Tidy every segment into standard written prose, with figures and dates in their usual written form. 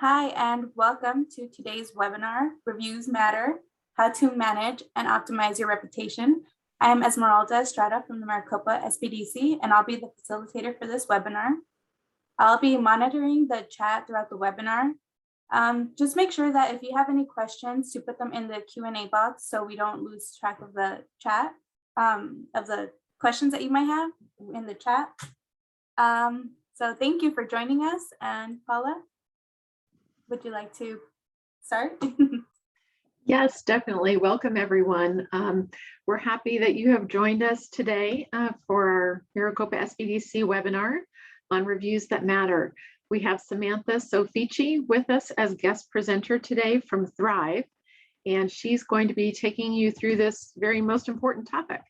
Hi, and welcome to today's webinar, Reviews Matter, How to Manage and Optimize Your Reputation. I am Esmeralda Estrada from the Maricopa SBDC, and I'll be the facilitator for this webinar. I'll be monitoring the chat throughout the webinar. Just make sure that if you have any questions to put them in the Q&A box so we don't lose track of the chat, of the questions that you might have in the chat. So thank you for joining us. And Paula, would you like to start? Yes, definitely. Welcome, everyone. We're happy that you have joined us today for our Maricopa SBDC webinar on Reviews That Matter. We have Samantha Soffici with us as guest presenter today from Thryv, and she's going to be taking you through this very most important topic.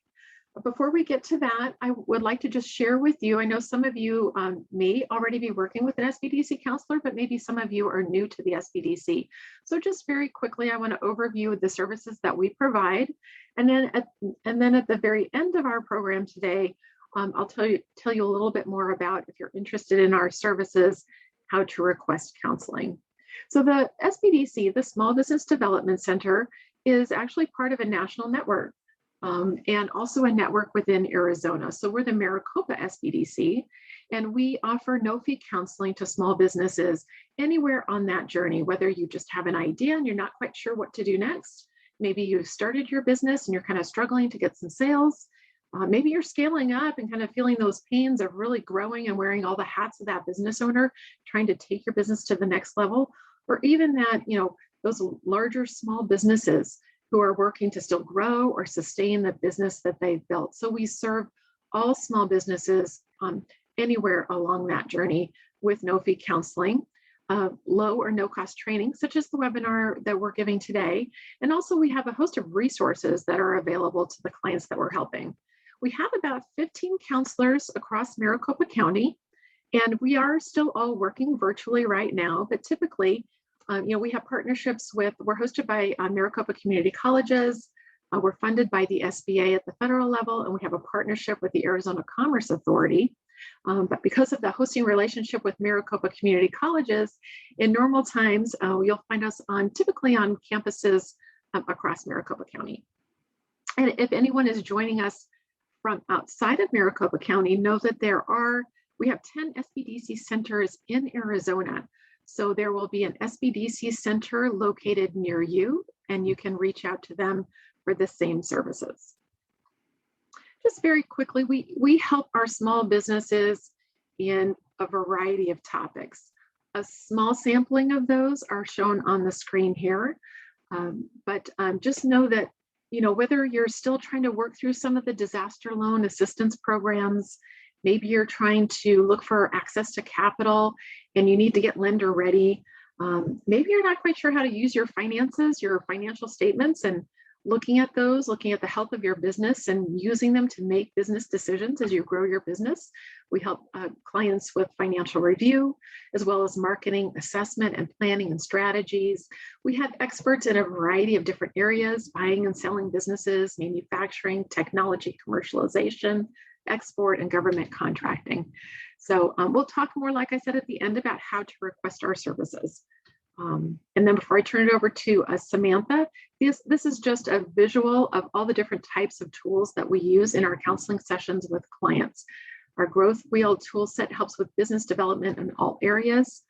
But before we get to that, I would like to just share with you, I know some of you may already be working with an SBDC counselor, but maybe some of you are new to the SBDC. So just very quickly, I want to overview the services that we provide. And then at the very end of our program today, I'll tell you a little bit more about, if you're interested in our services, how to request counseling. So the SBDC, the Small Business Development Center, is actually part of a national network. And also a network within Arizona. So we're the Maricopa SBDC, and we offer no-fee counseling to small businesses anywhere on that journey, whether you just have an idea and you're not quite sure what to do next. Maybe you've started your business and you're kind of struggling to get some sales. Maybe you're scaling up and kind of feeling those pains of really growing and wearing all the hats of that business owner, trying to take your business to the next level, or even that, those larger small businesses who are working to still grow or sustain the business that they've built. So we serve all small businesses anywhere along that journey with no-fee counseling, low or no-cost training, such as the webinar that we're giving today. And also we have a host of resources that are available to the clients that we're helping. We have about 15 counselors across Maricopa County, and we are still all working virtually right now, but typically, we have partnerships we're hosted by Maricopa Community Colleges. We're funded by the SBA at the federal level, and we have a partnership with the Arizona Commerce Authority. But because of the hosting relationship with Maricopa Community Colleges, in normal times, you'll find us typically on campuses across Maricopa County. And if anyone is joining us from outside of Maricopa County, know that we have 10 SBDC centers in Arizona. So there will be an SBDC center located near you, and you can reach out to them for the same services. Just very quickly, we help our small businesses in a variety of topics. A small sampling of those are shown on the screen here, but just know that, whether you're still trying to work through some of the disaster loan assistance programs, maybe you're trying to look for access to capital and you need to get lender ready. Maybe you're not quite sure how to use your finances, your financial statements, and looking at the health of your business and using them to make business decisions as you grow your business. We help clients with financial review, as well as marketing, assessment, and planning and strategies. We have experts in a variety of different areas: buying and selling businesses, manufacturing, technology, commercialization, export, and government contracting. So we'll talk more, like I said, at the end about how to request our services. And then before I turn it over to Samantha, this is just a visual of all the different types of tools that we use in our counseling sessions with clients. Our Growth Wheel tool set helps with business development in all areas.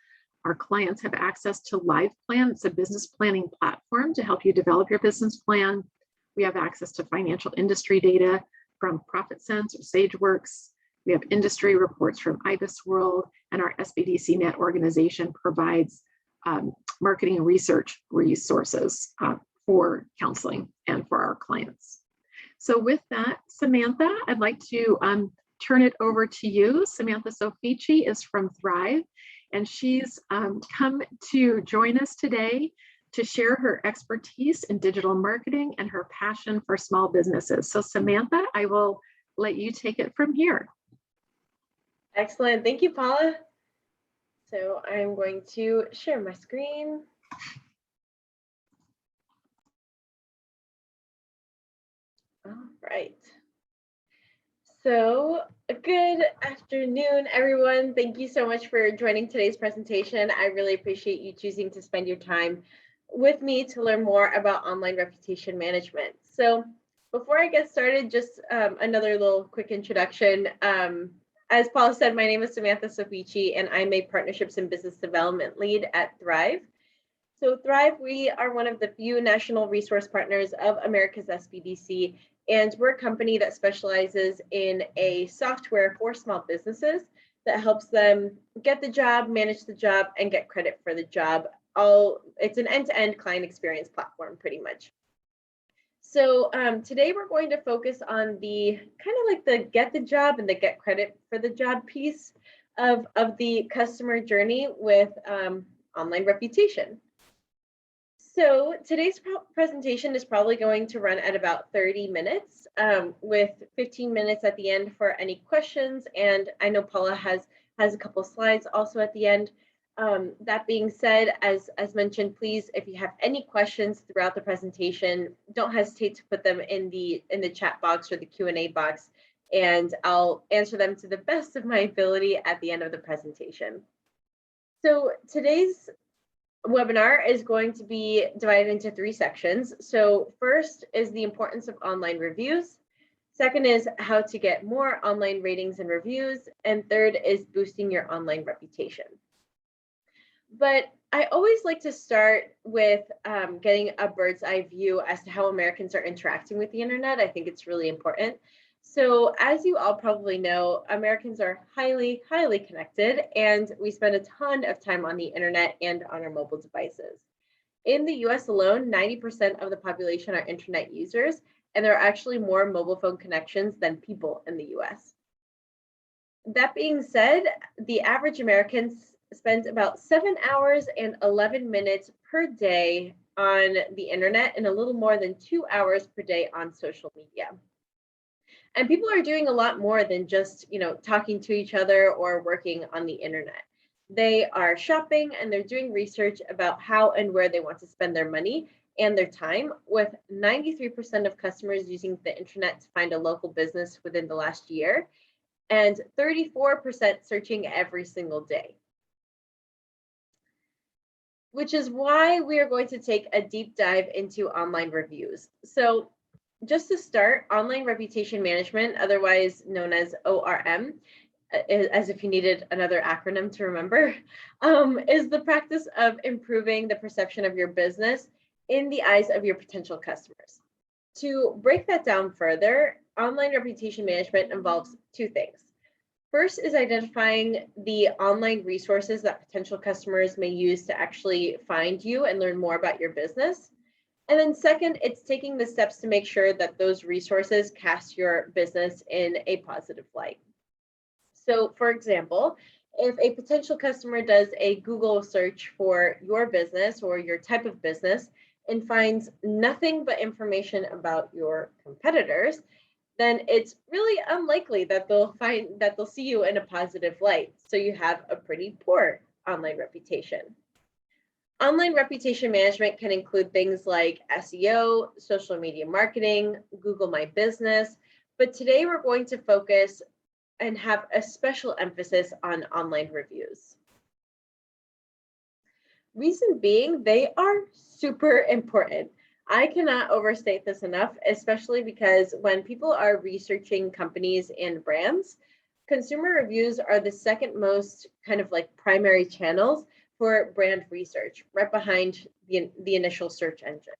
Our clients have access to Live Plan. It's a business planning platform to help you develop your business plan. We have access to financial industry data from ProfitSense or SageWorks. We have industry reports from IBIS World, and our SBDC Net organization provides marketing and research resources for counseling and for our clients. So with that, Samantha, I'd like to turn it over to you. Samantha Soffici is from Thryv, and she's come to join us today to share her expertise in digital marketing and her passion for small businesses. So Samantha, I will let you take it from here. Excellent, thank you, Paula. So I'm going to share my screen. All right. So, good afternoon, everyone. Thank you so much for joining today's presentation. I really appreciate you choosing to spend your time with me to learn more about online reputation management. So, before I get started, just another little quick introduction. As Paula said, my name is Samantha Soffici, and I'm a Partnerships and Business Development Lead at Thryv. So Thryv, we are one of the few national resource partners of America's SBDC, and we're a company that specializes in a software for small businesses that helps them get the job, manage the job, and get credit for the job. It's an end-to-end client experience platform, pretty much. So today we're going to focus on the kind of like the get the job and the get credit for the job piece of the customer journey with online reputation. So today's presentation is probably going to run at about 30 minutes with 15 minutes at the end for any questions. And I know Paula has a couple slides also at the end. That being said, as mentioned, please, if you have any questions throughout the presentation, don't hesitate to put them in the chat box or the Q&A box, and I'll answer them to the best of my ability at the end of the presentation. So today's webinar is going to be divided into 3 sections. So first is the importance of online reviews. Second is how to get more online ratings and reviews. And third is boosting your online reputation. But I always like to start with getting a bird's eye view as to how Americans are interacting with the internet. I think it's really important. So as you all probably know, Americans are highly, highly connected, and we spend a ton of time on the internet and on our mobile devices. In the US alone, 90% of the population are internet users, and there are actually more mobile phone connections than people in the US. That being said, the average American spends about 7 hours and 11 minutes per day on the internet and a little more than 2 hours per day on social media. And people are doing a lot more than just, talking to each other or working on the internet. They are shopping and they're doing research about how and where they want to spend their money and their time, with 93% of customers using the internet to find a local business within the last year, and 34% searching every single day. Which is why we are going to take a deep dive into online reviews. So just to start, online reputation management, otherwise known as ORM, as if you needed another acronym to remember, is the practice of improving the perception of your business in the eyes of your potential customers. To break that down further, online reputation management involves 2 things. First is identifying the online resources that potential customers may use to actually find you and learn more about your business. And then second, it's taking the steps to make sure that those resources cast your business in a positive light. So for example, if a potential customer does a Google search for your business or your type of business and finds nothing but information about your competitors, then it's really unlikely that they'll see you in a positive light. So you have a pretty poor online reputation. Online reputation management can include things like SEO, social media marketing, Google My Business, but today we're going to focus and have a special emphasis on online reviews. Reason being, they are super important. I cannot overstate this enough, especially because when people are researching companies and brands, consumer reviews are the second most kind of like primary channels for brand research, right behind the initial search engine.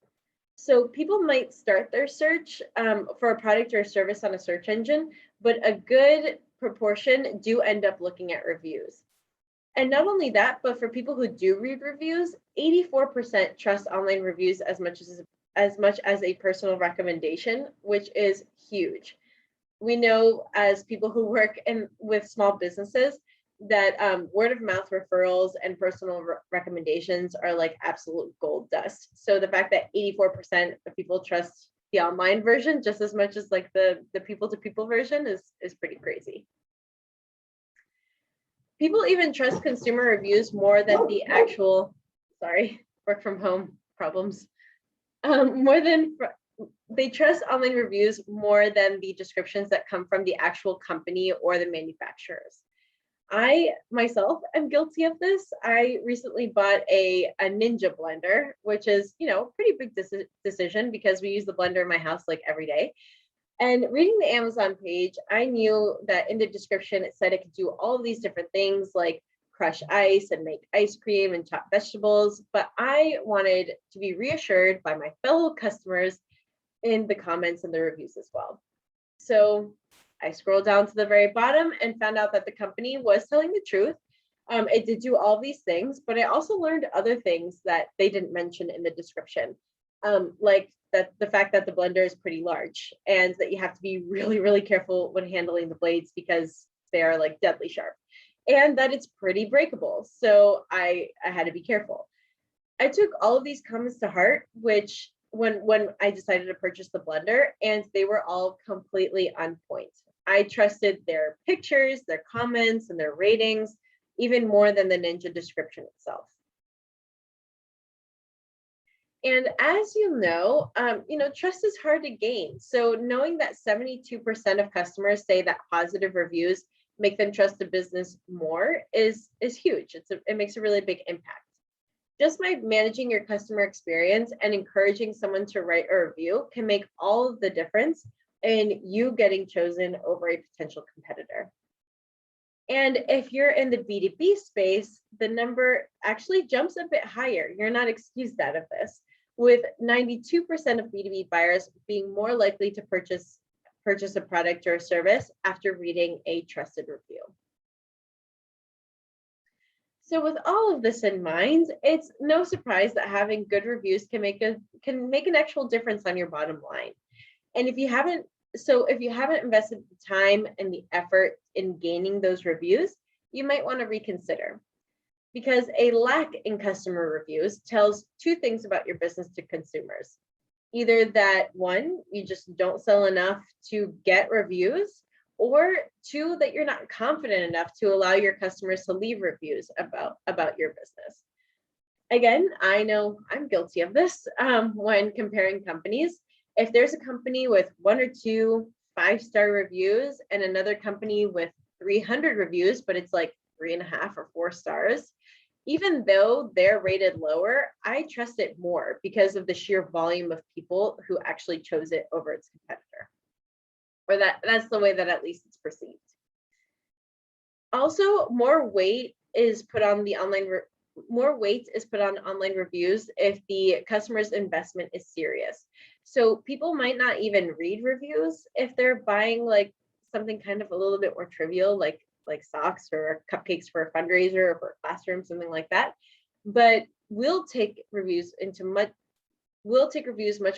So people might start their search for a product or a service on a search engine, but a good proportion do end up looking at reviews. And not only that, but for people who do read reviews, 84% trust online reviews as much as a personal recommendation, which is huge. We know as people who work with small businesses that word of mouth referrals and personal recommendations are like absolute gold dust. So the fact that 84% of people trust the online version just as much as like the people to people version is pretty crazy. People even trust consumer reviews more than the actual, work from home problems. More than they trust online reviews more than the descriptions that come from the actual company or the manufacturers. I myself am guilty of this. I recently bought a Ninja blender, which is, pretty big decision because we use the blender in my house like every day. And reading the Amazon page, I knew that in the description, it said it could do all of these different things like crush ice and make ice cream and chop vegetables. But I wanted to be reassured by my fellow customers in the comments and the reviews as well. So I scrolled down to the very bottom and found out that the company was telling the truth. It did do all these things, but I also learned other things that they didn't mention in the description, like that the fact that the blender is pretty large and that you have to be really, really careful when handling the blades because they are like deadly sharp, and that it's pretty breakable. So I had to be careful. I took all of these comments to heart, which when I decided to purchase the blender, and they were all completely on point. I trusted their pictures, their comments, and their ratings even more than the Ninja description itself. And as you know, trust is hard to gain. So knowing that 72% of customers say that positive reviews make them trust the business more is huge. It makes a really big impact. Just by managing your customer experience and encouraging someone to write a review can make all of the difference in you getting chosen over a potential competitor. And if you're in the B2B space, the number actually jumps a bit higher. You're not excused out of this, with 92% of B2B buyers being more likely to purchase a product or a service after reading a trusted review. So with all of this in mind, it's no surprise that having good reviews can make an actual difference on your bottom line. And if you haven't invested the time and the effort in gaining those reviews, you might want to reconsider. Because a lack in customer reviews tells two things about your business to consumers. Either that, one, you just don't sell enough to get reviews, or two, that you're not confident enough to allow your customers to leave reviews about your business. Again, I know I'm guilty of this when comparing companies. If there's a company with 1 or 2 5-star reviews and another company with 300 reviews, but it's like 3.5 or 4 stars, even though they're rated lower, I trust it more because of the sheer volume of people who actually chose it over its competitor. Or that's the way that at least it's perceived. Also, more weight is put on online reviews if the customer's investment is serious. So people might not even read reviews if they're buying like something kind of a little bit more trivial, like socks or cupcakes for a fundraiser or for a classroom, something like that. But we'll take reviews much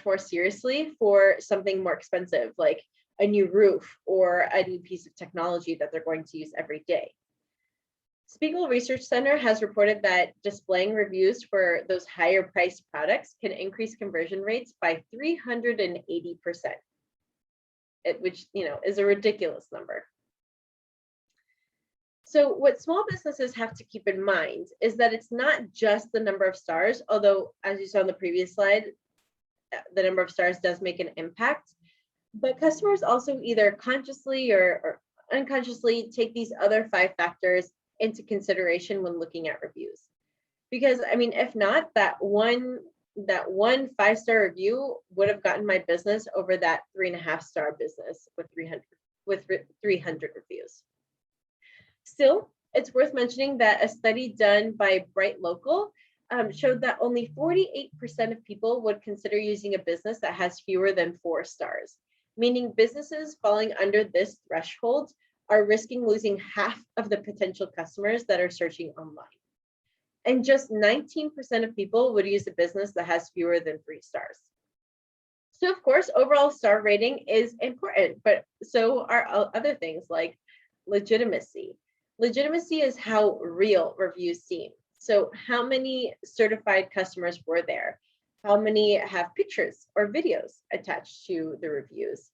more seriously for something more expensive, like a new roof or a new piece of technology that they're going to use every day. Spiegel Research Center has reported that displaying reviews for those higher priced products can increase conversion rates by 380%, which is a ridiculous number. So what small businesses have to keep in mind is that it's not just the number of stars, although as you saw on the previous slide, the number of stars does make an impact, but customers also either consciously or unconsciously take these other 5 factors into consideration when looking at reviews. Because if not, that one 5-star review would have gotten my business over that 3.5-star business with 300 reviews. Still, it's worth mentioning that a study done by Bright Local showed that only 48% of people would consider using a business that has fewer than 4 stars, meaning businesses falling under this threshold are risking losing half of the potential customers that are searching online. And just 19% of people would use a business that has fewer than 3 stars. So of course, overall star rating is important, but so are other things like legitimacy. Legitimacy is how real reviews seem. So how many certified customers were there? How many have pictures or videos attached to the reviews?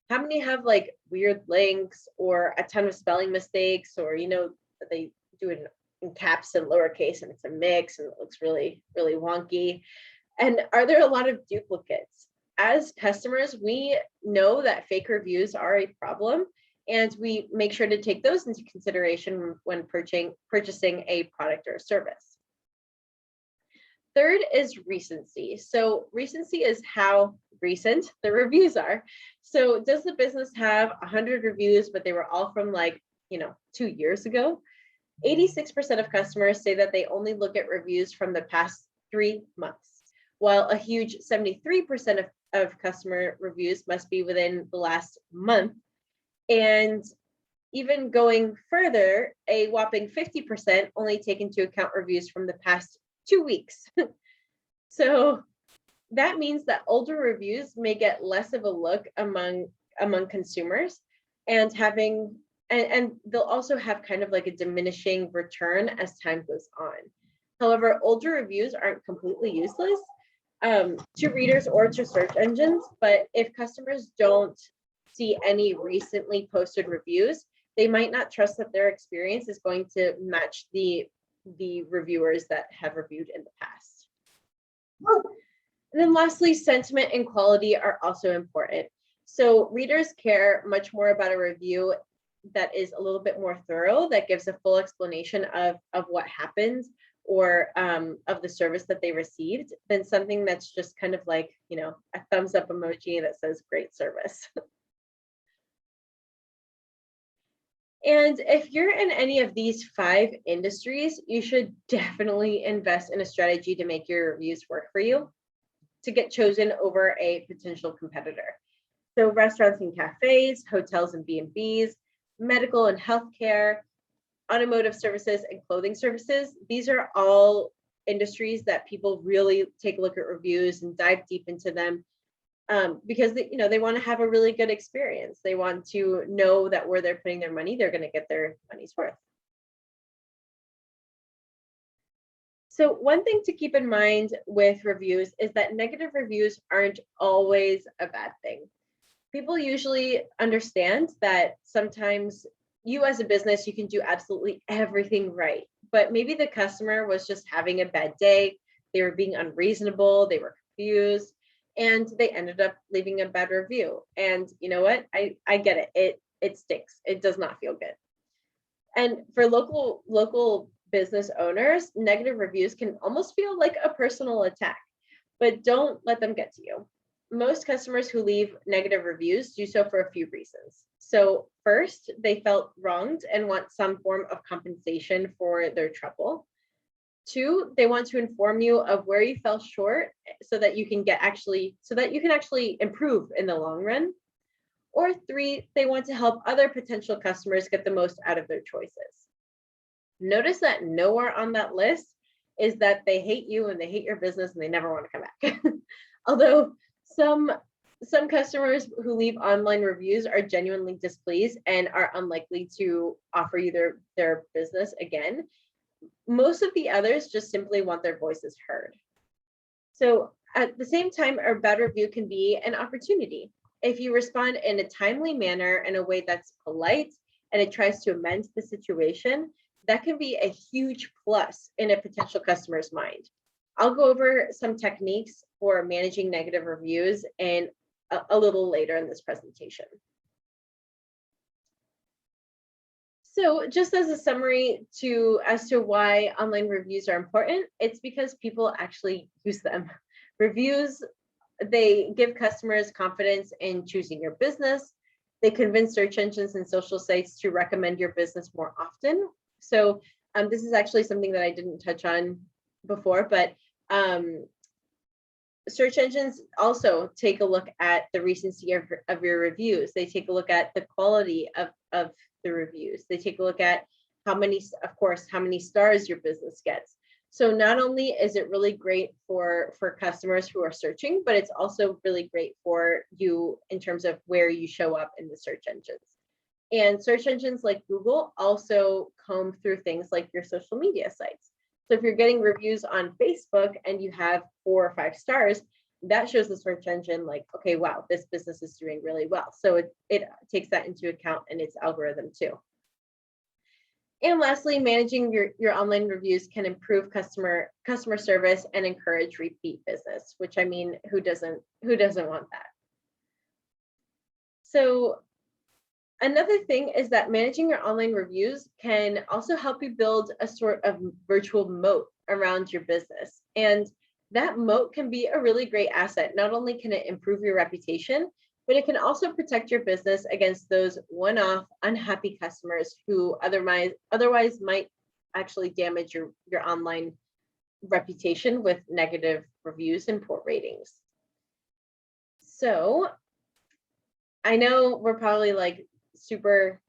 How many have like weird links or a ton of spelling mistakes, or they do it in caps and lowercase and it's a mix and it looks really, really wonky? And are there a lot of duplicates? as customers, we know that fake reviews are a problem, and we make sure to take those into consideration when purchasing a product or a service. Third is recency. So recency is how recent the reviews are. So does the business have 100 reviews, but they were all from like, 2 years ago? 86% of customers say that they only look at reviews from the past 3 months, while a huge 73% of customer reviews must be within the last month. And even going further, a whopping 50% only take into account reviews from the past 2 weeks. So that means that older reviews may get less of a look among consumers, and they'll also have kind of like a diminishing return as time goes on. However, older reviews aren't completely useless to readers or to search engines, but if customers don't see any recently posted reviews, they might not trust that their experience is going to match the reviewers that have reviewed in the past. And then lastly, sentiment and quality are also important. So readers care much more about a review that is a little bit more thorough, that gives a full explanation of what happened or of the service that they received, than something that's just kind of like, a thumbs up emoji that says great service. And if you're in any of these 5 industries, you should definitely invest in a strategy to make your reviews work for you, to get chosen over a potential competitor. So restaurants and cafes, hotels and B&Bs, medical and healthcare, automotive services, and clothing services. These are all industries that people really take a look at reviews and dive deep into them, because they want to have a really good experience. They want to know that where they're putting their money, they're going to get their money's worth. So one thing to keep in mind with reviews is that negative reviews aren't always a bad thing. People usually understand that sometimes you as a business, you can do absolutely everything right, but maybe the customer was just having a bad day. They were being unreasonable, they were confused, and they ended up leaving a bad review. And you know what? I get it. It stinks. It does not feel good. And for local business owners, negative reviews can almost feel like a personal attack, but don't let them get to you. Most customers who leave negative reviews do so for a few reasons. So first, they felt wronged and want some form of compensation for their trouble. 2, they want to inform you of where you fell short so that you can actually improve in the long run. Or 3, they want to help other potential customers get the most out of their choices. Notice that nowhere on that list is that they hate you and they hate your business and they never want to come back. Although some customers who leave online reviews are genuinely displeased and are unlikely to offer you their business again, most of the others just simply want their voices heard. So at the same time, a bad review can be an opportunity. If you respond in a timely manner, in a way that's polite, and it tries to amend the situation, that can be a huge plus in a potential customer's mind. I'll go over some techniques for managing negative reviews in a little later in this presentation. So just as a summary as to why online reviews are important, it's because people actually use them. Reviews, they give customers confidence in choosing your business. They convince search engines and social sites to recommend your business more often. So this is actually something that I didn't touch on before, but search engines also take a look at the recency of your reviews. They take a look at the quality of the reviews. They take a look at how many stars your business gets. So not only is it really great for customers who are searching, but it's also really great for you in terms of where you show up in the search engines. And search engines like Google also comb through things like your social media sites. So if you're getting reviews on Facebook and you have 4 or 5 stars, that shows the search engine like, okay, wow, this business is doing really well. So it takes that into account in its algorithm too. And lastly, managing your online reviews can improve customer service and encourage repeat business, which I mean, who doesn't want that? So another thing is that managing your online reviews can also help you build a sort of virtual moat around your business. And that moat can be a really great asset. Not only can it improve your reputation, but it can also protect your business against those one-off unhappy customers who otherwise might actually damage your online reputation with negative reviews and poor ratings. So I know we're probably like super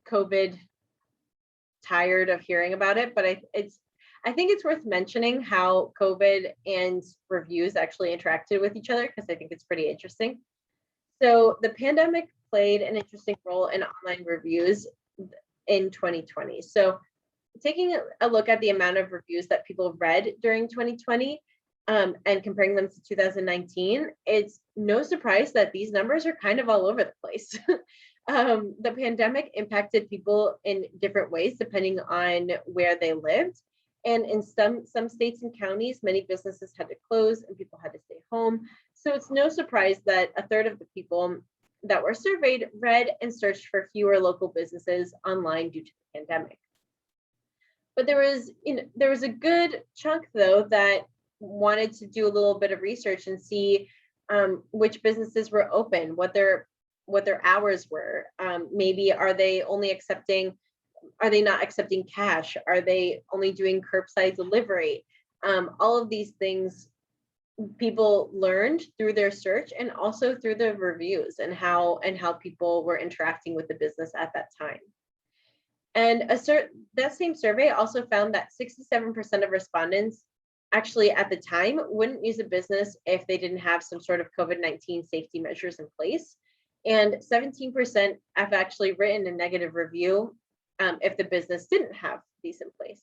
COVID tired of hearing about it, but I think it's worth mentioning how COVID and reviews actually interacted with each other, because I think it's pretty interesting. So the pandemic played an interesting role in online reviews in 2020. So taking a look at the amount of reviews that people read during 2020 and comparing them to 2019, it's no surprise that these numbers are kind of all over the place. The pandemic impacted people in different ways depending on where they lived. And in some states and counties, many businesses had to close and people had to stay home. So it's no surprise that a third of the people that were surveyed read and searched for fewer local businesses online due to the pandemic. But there was a good chunk though that wanted to do a little bit of research and see which businesses were open, what their hours were. Maybe are they not accepting cash? Are they only doing curbside delivery? All of these things people learned through their search and also through the reviews and how people were interacting with the business at that time. And that same survey also found that 67% of respondents actually at the time wouldn't use a business if they didn't have some sort of COVID-19 safety measures in place. And 17% have actually written a negative review if the business didn't have these in place.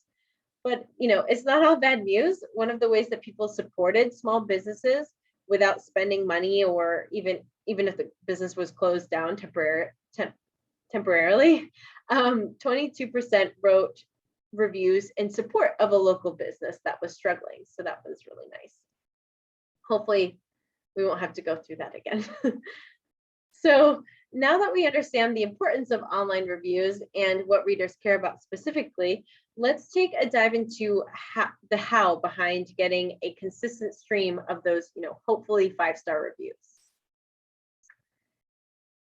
But it's not all bad news. One of the ways that people supported small businesses without spending money, or even if the business was closed down temporarily, 22% wrote reviews in support of a local business that was struggling. So that was really nice. Hopefully we won't have to go through that again. So now that we understand the importance of online reviews and what readers care about specifically, let's take a dive into the how behind getting a consistent stream of those, hopefully 5-star reviews.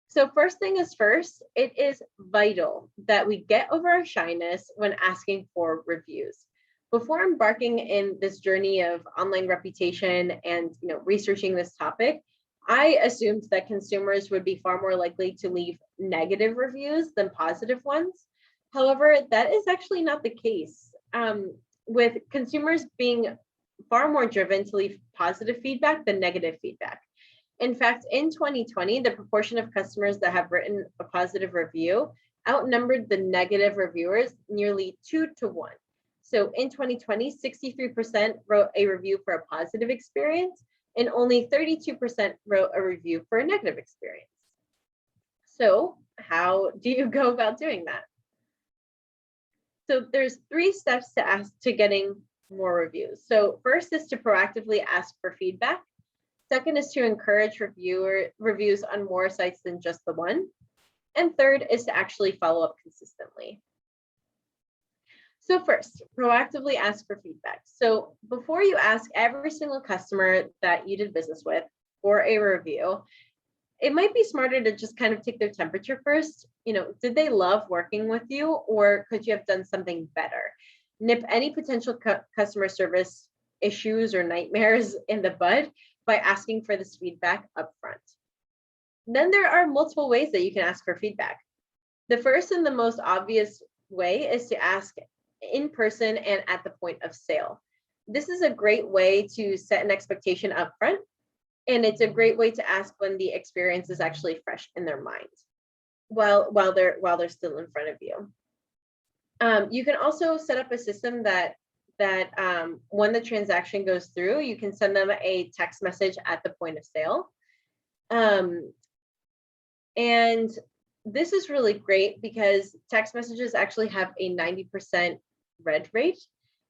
So first thing is first, it is vital that we get over our shyness when asking for reviews. Before embarking in this journey of online reputation and researching this topic, I assumed that consumers would be far more likely to leave negative reviews than positive ones. However, that is actually not the case, with consumers being far more driven to leave positive feedback than negative feedback. In fact, in 2020, the proportion of customers that have written a positive review outnumbered the negative reviewers nearly 2 to 1. So in 2020, 63% wrote a review for a positive experience, and only 32% wrote a review for a negative experience. So how do you go about doing that? So there's 3 steps to getting more reviews. So first is to proactively ask for feedback. Second is to encourage reviews on more sites than just the one. And third is to actually follow up consistently. So first, proactively ask for feedback. So before you ask every single customer that you did business with for a review, it might be smarter to just kind of take their temperature first. Did they love working with you, or could you have done something better? Nip any potential customer service issues or nightmares in the bud by asking for this feedback upfront. Then there are multiple ways that you can ask for feedback. The first and the most obvious way is to ask in person and at the point of sale. This is a great way to set an expectation upfront, and it's a great way to ask when the experience is actually fresh in their mind, while they're still in front of you. You can also set up a system that when the transaction goes through, you can send them a text message at the point of sale. And this is really great because text messages actually have a 90% read rate,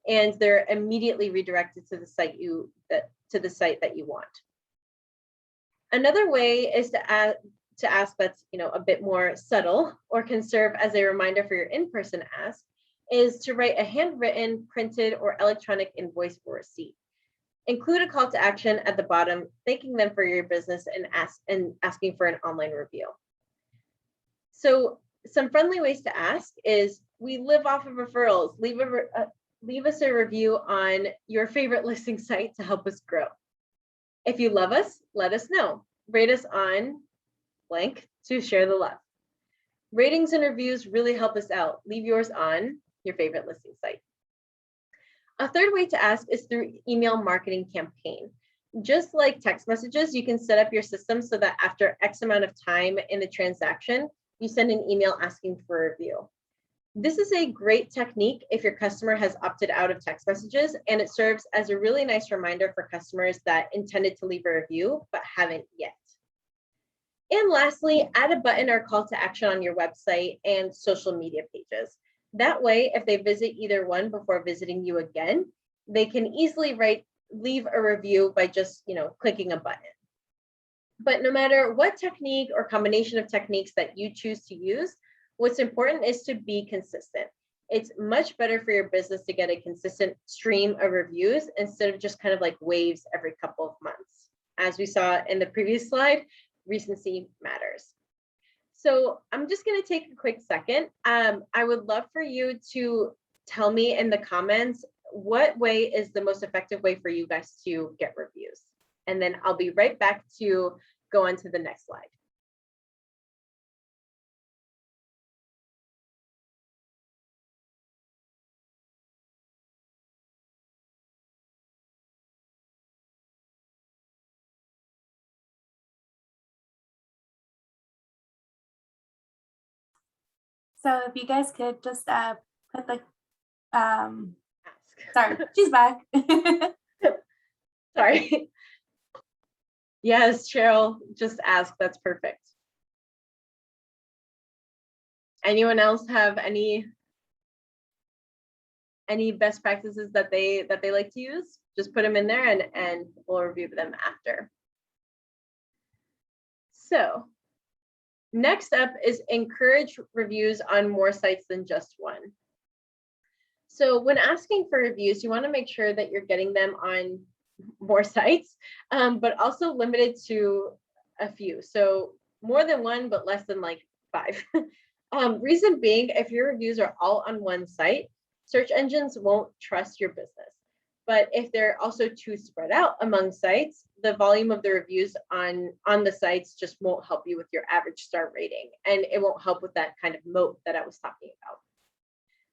and they're immediately redirected to the site that you want. Another way is to ask that's a bit more subtle or can serve as a reminder for your in-person ask is to write a handwritten, printed, or electronic invoice or receipt. Include a call to action at the bottom, thanking them for your business and asking for an online review. So some friendly ways to ask is, we live off of referrals. Leave us a review on your favorite listing site to help us grow. If you love us, let us know. Rate us on blank to share the love. Ratings and reviews really help us out. Leave yours on your favorite listing site. A third way to ask is through email marketing campaign. Just like text messages, you can set up your system so that after X amount of time in the transaction, you send an email asking for a review. This is a great technique if your customer has opted out of text messages, and it serves as a really nice reminder for customers that intended to leave a review but haven't yet. And lastly, add a button or call to action on your website and social media pages. That way, if they visit either one before visiting you again, they can easily leave a review by just clicking a button. But no matter what technique or combination of techniques that you choose to use, what's important is to be consistent. It's much better for your business to get a consistent stream of reviews instead of just kind of like waves every couple of months. As we saw in the previous slide, recency matters. So I'm just going to take a quick second. I would love for you to tell me in the comments what way is the most effective way for you guys to get reviews. And then I'll be right back to go on to the next slide. So if you guys could just put the, sorry, she's back. Sorry. Yes, Cheryl, just ask. That's perfect. Anyone else have any best practices that they like to use? Just put them in there and we'll review them after. So next up is encourage reviews on more sites than just one. So when asking for reviews, you want to make sure that you're getting them on more sites, but also limited to a few. So more than one, but less than like 5. Reason being, if your reviews are all on one site, search engines won't trust your business. But if they're also too spread out among sites, the volume of the reviews on the sites just won't help you with your average star rating, and it won't help with that kind of moat that I was talking about.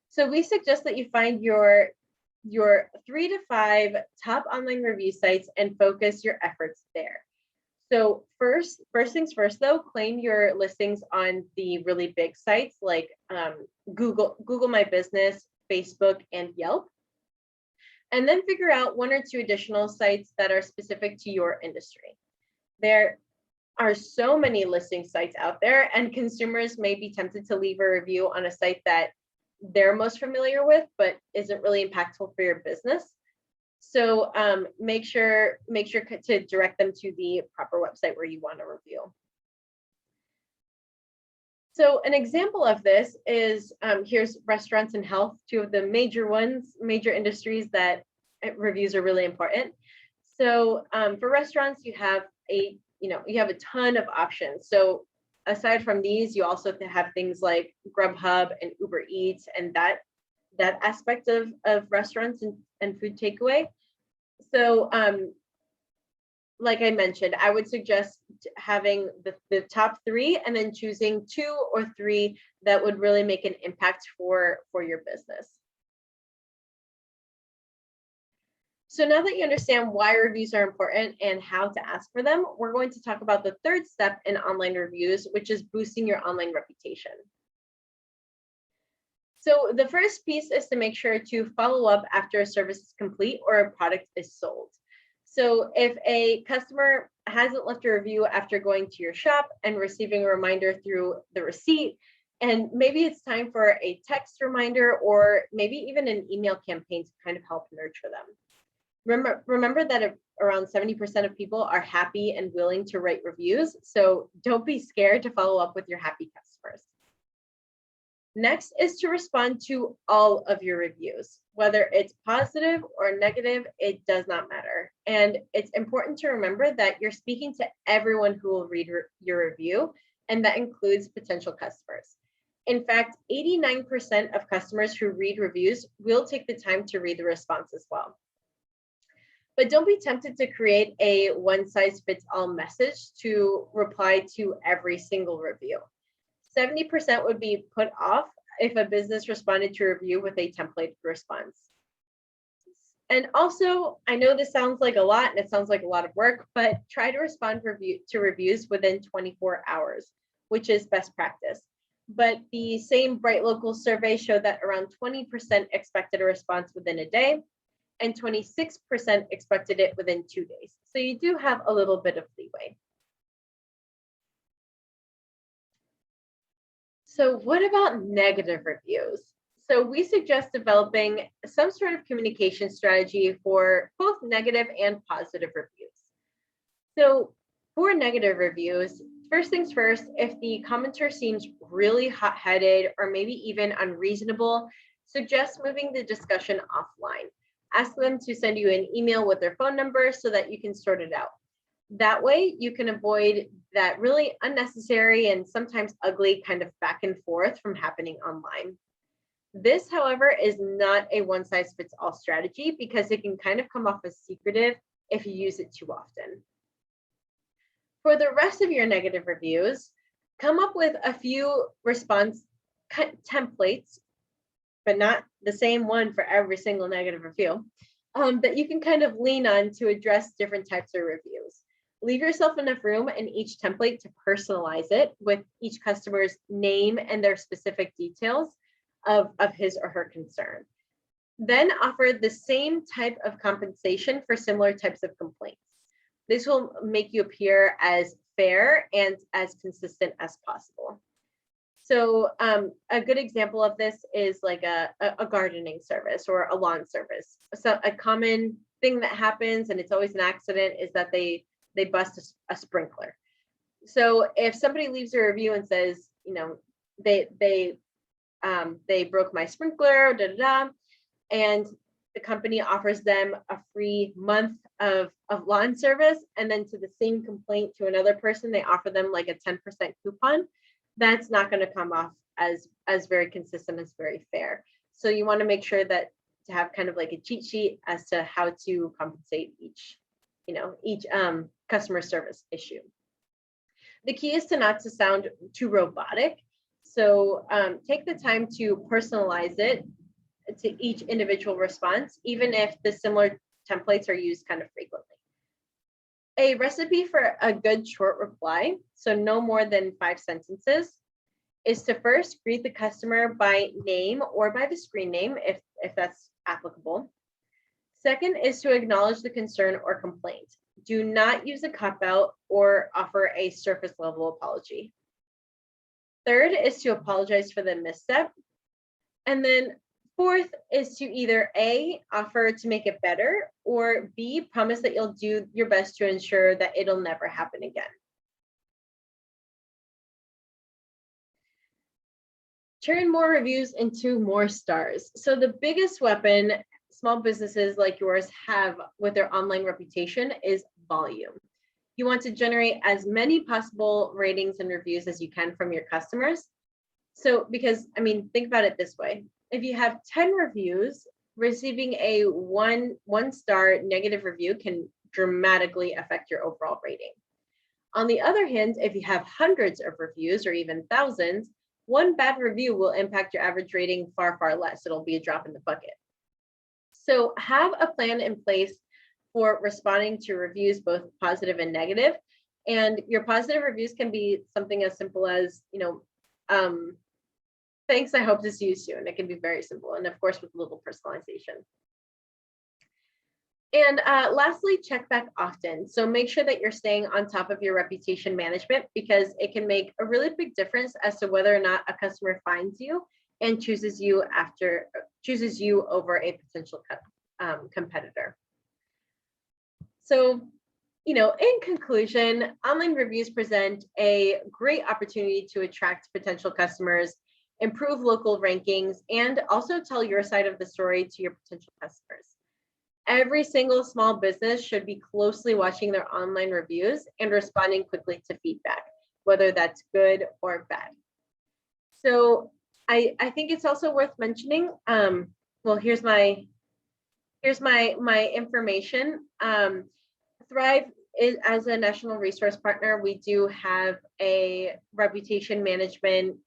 So we suggest that you find your 3 to 5 top online review sites and focus your efforts there. So first things first though, claim your listings on the really big sites like Google My Business, Facebook, and Yelp. And then figure out 1 or 2 additional sites that are specific to your industry. There are so many listing sites out there, and consumers may be tempted to leave a review on a site that they're most familiar with, but isn't really impactful for your business. So make sure to direct them to the proper website where you want to review. So an example of this is here's restaurants and health, 2 of the major industries that reviews are really important. So for restaurants, you have a ton of options. So aside from these, you also have things like Grubhub and Uber Eats and that aspect of restaurants and food takeaway. So like I mentioned, I would suggest having the top 3 and then choosing 2 or 3 that would really make an impact for your business. So now that you understand why reviews are important and how to ask for them, we're going to talk about the 3rd step in online reviews, which is boosting your online reputation. So the first piece is to make sure to follow up after a service is complete or a product is sold. So if a customer hasn't left a review after going to your shop and receiving a reminder through the receipt, and maybe it's time for a text reminder or maybe even an email campaign to kind of help nurture them. Remember that around 70% of people are happy and willing to write reviews. So don't be scared to follow up with your happy customers. Next is to respond to all of your reviews, whether it's positive or negative, it does not matter. And it's important to remember that you're speaking to everyone who will read your review, and that includes potential customers. In fact, 89% of customers who read reviews will take the time to read the response as well. But don't be tempted to create a one-size-fits-all message to reply to every single review. 70% would be put off if a business responded to a review with a templated response. And also, I know this sounds like a lot and it sounds like a lot of work, but try to respond to reviews within 24 hours, which is best practice. But the same Bright Local survey showed that around 20% expected a response within a day and 26% expected it within 2 days. So you do have a little bit of leeway. So what about negative reviews? So we suggest developing some sort of communication strategy for both negative and positive reviews. So for negative reviews, first things first, if the commenter seems really hot-headed or maybe even unreasonable, suggest moving the discussion offline. Ask them to send you an email with their phone number so that you can sort it out. That way you can avoid that really unnecessary and sometimes ugly kind of back and forth from happening online. This, however, is not a one-size-fits-all strategy because it can kind of come off as secretive if you use it too often. For the rest of your negative reviews, come up with a few response templates, but not the same one for every single negative review, that you can kind of lean on to address different types of reviews. Leave yourself enough room in each template to personalize it with each customer's name and their specific details of his or her concern. Then offer the same type of compensation for similar types of complaints. This will make you appear as fair and as consistent as possible. So a good example of this is like a gardening service or a lawn service. So a common thing that happens, and it's always an accident, is that they bust a sprinkler. So if somebody leaves a review and says, you know, they broke my sprinkler, and the company offers them a free month of lawn service, and then to the same complaint to another person, they offer them like a 10% coupon, that's not going to come off as very consistent, as very fair. So you want to make sure that to have kind of like a cheat sheet as to how to compensate each customer service issue. The key is not to sound too robotic. So take the time to personalize it to each individual response, even if the similar templates are used kind of frequently. A recipe for a good short reply, so no more than 5 sentences, is to first greet the customer by name or by the screen name, if that's applicable. Second is to acknowledge the concern or complaint. Do not use a cop-out or offer a surface level apology. Third is to apologize for the misstep. And then fourth is to either A, offer to make it better, or B, promise that you'll do your best to ensure that it'll never happen again. Turn more reviews into more stars. So the biggest weapon small businesses like yours have with their online reputation is volume. You want to generate as many possible ratings and reviews as you can from your customers. So, because, I mean, think about it this way. If you have 10 reviews, receiving a one-star negative review can dramatically affect your overall rating. On the other hand, if you have hundreds of reviews or even thousands, one bad review will impact your average rating far, far less. It'll be a drop in the bucket. So have a plan in place for responding to reviews, both positive and negative. And your positive reviews can be something as simple as, thanks, I hope to see you soon. It can be very simple. And of course, with a little personalization. And lastly, check back often. So make sure that you're staying on top of your reputation management, because it can make a really big difference as to whether or not a customer finds you and chooses you over a potential competitor. So, in conclusion, online reviews present a great opportunity to attract potential customers, improve local rankings, and also tell your side of the story to your potential customers. Every single small business should be closely watching their online reviews and responding quickly to feedback, whether that's good or bad. So I think it's also worth mentioning, well, here's my information. Thryv is, as a national resource partner, we do have a reputation management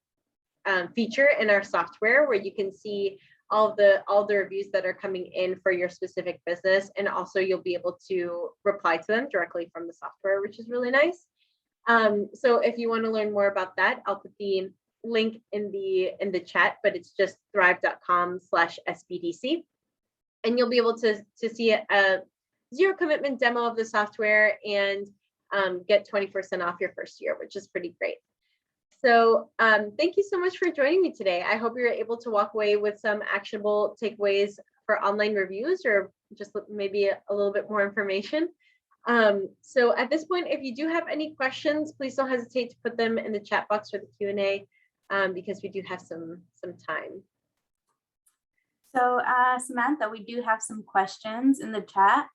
feature in our software where you can see all the reviews that are coming in for your specific business, and also you'll be able to reply to them directly from the software, which is really nice. So if you want to learn more about that, I'll put the link in the chat, but it's just thryv.com/SBDC, and you'll be able to see a zero commitment demo of the software and get 20% off your first year, which is pretty great. So thank you so much for joining me today. I hope you're able to walk away with some actionable takeaways for online reviews, or just maybe a little bit more information. So at this point, if you do have any questions, please don't hesitate to put them in the chat box or the Q&A, because we do have some time. So Samantha, we do have some questions in the chat.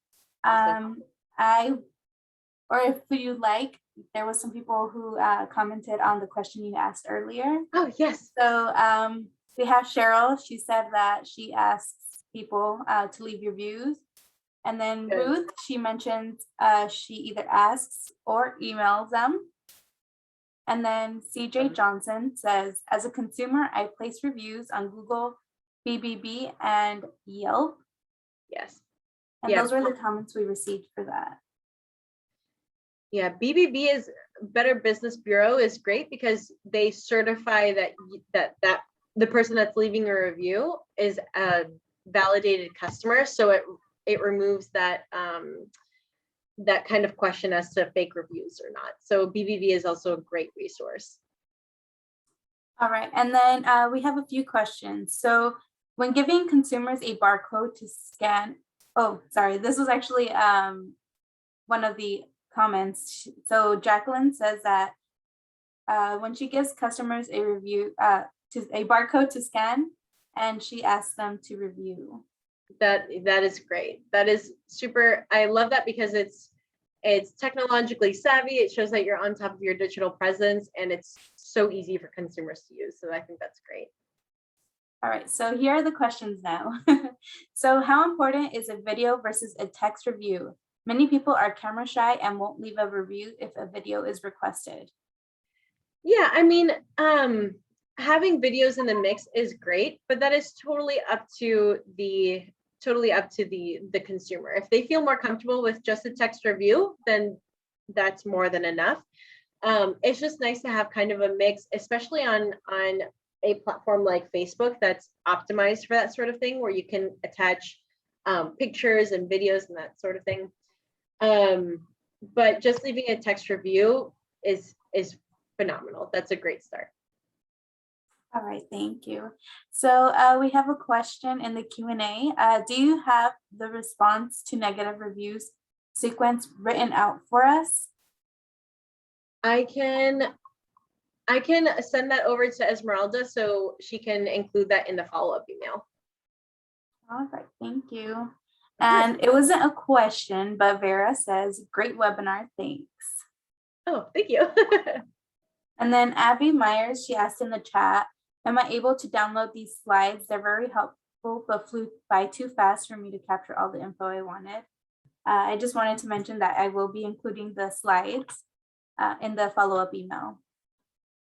Or if you'd like, there was some people who commented on the question you asked earlier. Oh, yes. So we have Cheryl. She said that she asks people to leave reviews. And then Good. Ruth, she mentioned she either asks or emails them. And then CJ Johnson says, as a consumer, I place reviews on Google, BBB, and Yelp. Yes. And those were the comments we received for that. Yeah, BBB is Better Business Bureau is great because they certify that the person that's leaving a review is a validated customer. So it removes that that kind of question as to fake reviews or not. So BBB is also a great resource. All right, and then we have a few questions. So when giving consumers a barcode to scan, oh, sorry, this was actually one of the comments. So Jacqueline says that when she gives customers a review, a barcode to scan, and she asks them to review. That is great. That is super. I love that because it's technologically savvy. It shows that you're on top of your digital presence, and it's so easy for consumers to use. So I think that's great. All right, so here are the questions now. So how important is a video versus a text review? Many people are camera shy and won't leave a review if a video is requested. Yeah, I mean, having videos in the mix is great, but that is totally up to the consumer. If they feel more comfortable with just a text review, then that's more than enough. It's just nice to have kind of a mix, especially on a platform like Facebook that's optimized for that sort of thing, where you can attach pictures and videos and that sort of thing. But just leaving a text review is phenomenal. That's a great start. All right, thank you. So we have a question in the Q&A. Do you have the response to negative reviews sequence written out for us? I can send that over to Esmeralda so she can include that in the follow-up email. All right, thank you. And it wasn't a question, but Vera says, great webinar, thanks. Oh, thank you. And then Abby Myers, she asked in the chat, am I able to download these slides? They're very helpful, but flew by too fast for me to capture all the info I wanted. I just wanted to mention that I will be including the slides in the follow-up email.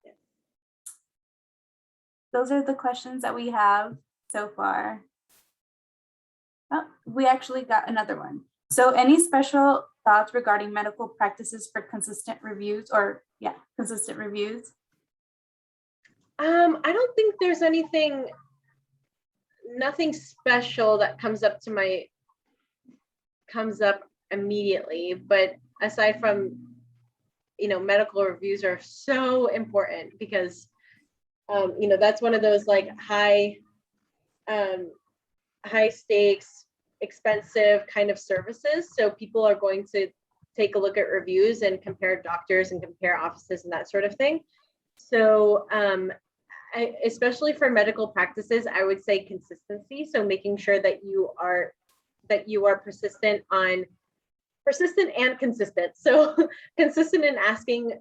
Yeah. Those are the questions that we have so far. Oh, we actually got another one. So any special thoughts regarding medical practices for consistent reviews or consistent reviews? I don't think there's nothing special that comes up to my comes up immediately, but aside from, medical reviews are so important because, that's one of those like high stakes, expensive kind of services. So people are going to take a look at reviews and compare doctors and compare offices and that sort of thing. So especially for medical practices, I would say consistency. So making sure that you are persistent and consistent. So consistent in asking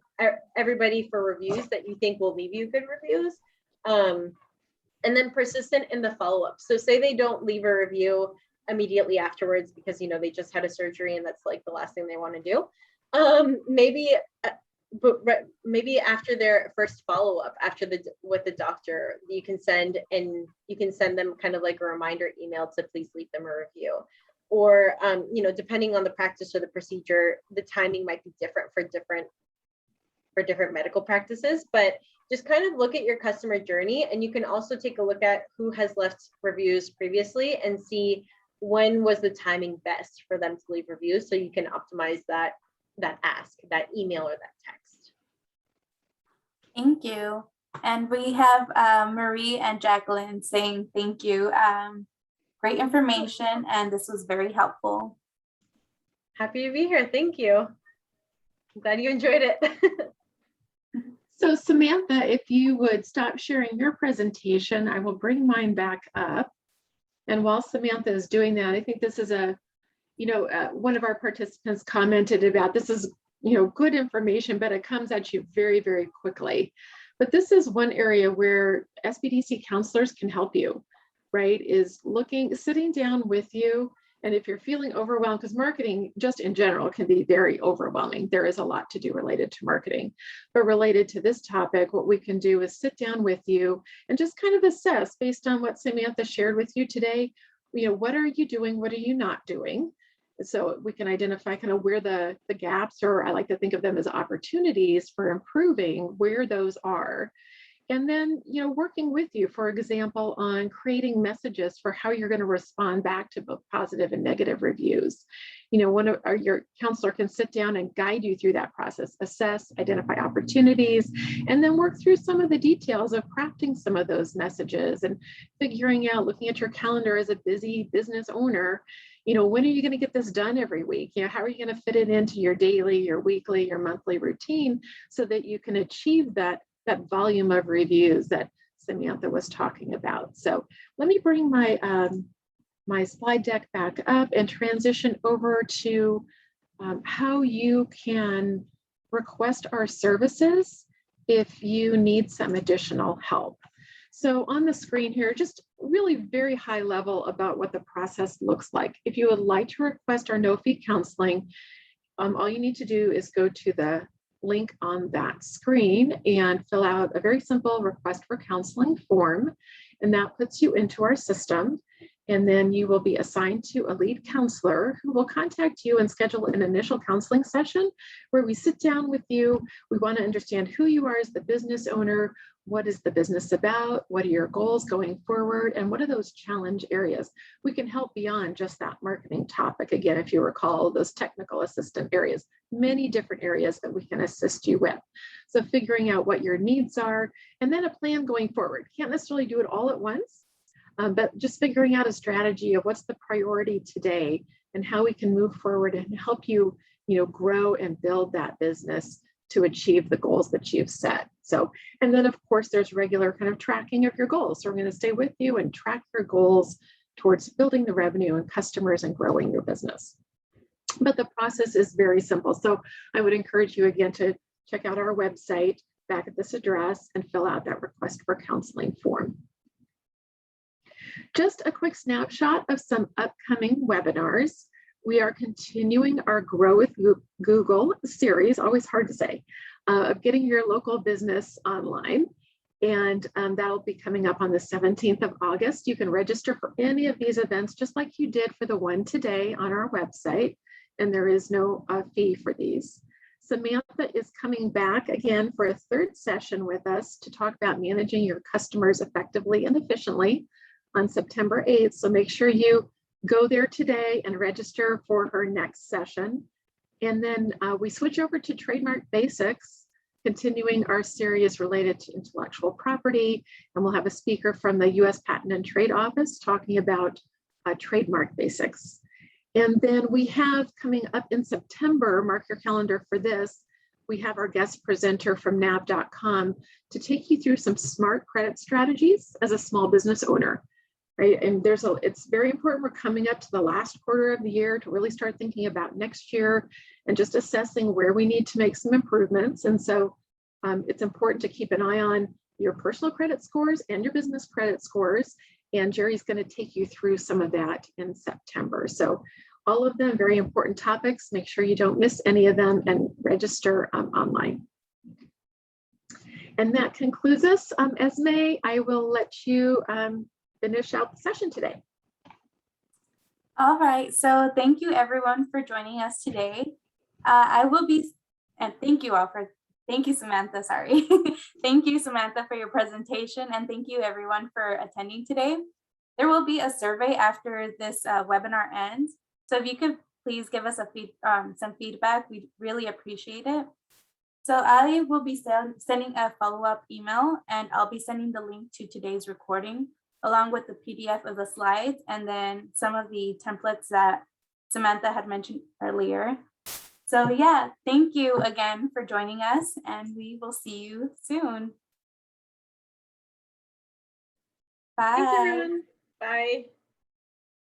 everybody for reviews that you think will leave you good reviews. And then persistent in the follow-up. So say they don't leave a review immediately afterwards because, they just had a surgery and that's like the last thing they want to do. Maybe after their first follow-up, with the doctor, you can send them kind of like a reminder email to please leave them a review. Or, depending on the practice or the procedure, the timing might be different for different medical practices, but just kind of look at your customer journey, and you can also take a look at who has left reviews previously and see when was the timing best for them to leave reviews, so you can optimize that ask, that email or that text. Thank you. And we have Marie and Jacqueline saying thank you. Great information, and this was very helpful. Happy to be here. Thank you. I'm glad you enjoyed it. So Samantha, if you would stop sharing your presentation, I will bring mine back up. And while Samantha is doing that, I think this is one of our participants commented about this is, good information, but it comes at you very, very quickly. But this is one area where SBDC counselors can help you, right? Is sitting down with you. And if you're feeling overwhelmed, because marketing just in general can be very overwhelming, there is a lot to do related to marketing. But related to this topic, what we can do is sit down with you and just kind of assess based on what Samantha shared with you today, what are you doing? What are you not doing? So we can identify kind of where the gaps, or I like to think of them as opportunities for improving, where those are. And then, working with you, for example, on creating messages for how you're going to respond back to both positive and negative reviews. Your counselor can sit down and guide you through that process, assess, identify opportunities, and then work through some of the details of crafting some of those messages and figuring out, looking at your calendar as a busy business owner, when are you going to get this done every week? How are you going to fit it into your daily, your weekly, your monthly routine so that you can achieve that volume of reviews that Samantha was talking about. So let me bring my my slide deck back up and transition over to how you can request our services if you need some additional help. So on the screen here, just really very high level about what the process looks like. If you would like to request our no-fee counseling, all you need to do is go to the link on that screen and fill out a very simple request for counseling form, and that puts you into our system. And then you will be assigned to a lead counselor who will contact you and schedule an initial counseling session where we sit down with you. We want to understand who you are as the business owner. What is the business about? What are your goals going forward? And what are those challenge areas? We can help beyond just that marketing topic. Again, if you recall, those technical assistant areas, many different areas that we can assist you with. So figuring out what your needs are, and then a plan going forward. Can't necessarily do it all at once, but just figuring out a strategy of what's the priority today and how we can move forward and help you, grow and build that business to achieve the goals that you've set. So, and then of course, there's regular kind of tracking of your goals. So we're going to stay with you and track your goals towards building the revenue and customers and growing your business. But the process is very simple. So I would encourage you again to check out our website back at this address and fill out that request for counseling form. Just a quick snapshot of some upcoming webinars. We are continuing our Grow with Google series, always hard to say, of getting your local business online. And that'll be coming up on the 17th of August. You can register for any of these events, just like you did for the one today on our website. And there is no fee for these. Samantha is coming back again for a third session with us to talk about managing your customers effectively and efficiently on September 8th. So make sure you go there today and register for her next session. And then we switch over to Trademark Basics, continuing our series related to intellectual property. And we'll have a speaker from the U.S. Patent and Trade Office talking about trademark basics. And then we have coming up in September, mark your calendar for this, we have our guest presenter from nav.com to take you through some smart credit strategies as a small business owner, right? And it's very important. We're coming up to the last quarter of the year to really start thinking about next year and just assessing where we need to make some improvements. And so it's important to keep an eye on your personal credit scores and your business credit scores. And Jerry's going to take you through some of that in September. So all of them very important topics. Make sure you don't miss any of them and register online. And that concludes us. Esme, I will let you finish out the session today. All right, so thank you everyone for joining us today. And thank you, Samantha, sorry. Thank you, Samantha, for your presentation, and thank you everyone for attending today. There will be a survey after this webinar ends. So if you could please give us some feedback, we'd really appreciate it. So I will be sending a follow-up email, and I'll be sending the link to today's recording along with the PDF of the slides and then some of the templates that Samantha had mentioned earlier. So yeah, thank you again for joining us, and we will see you soon. Bye. Thanks, everyone. Bye.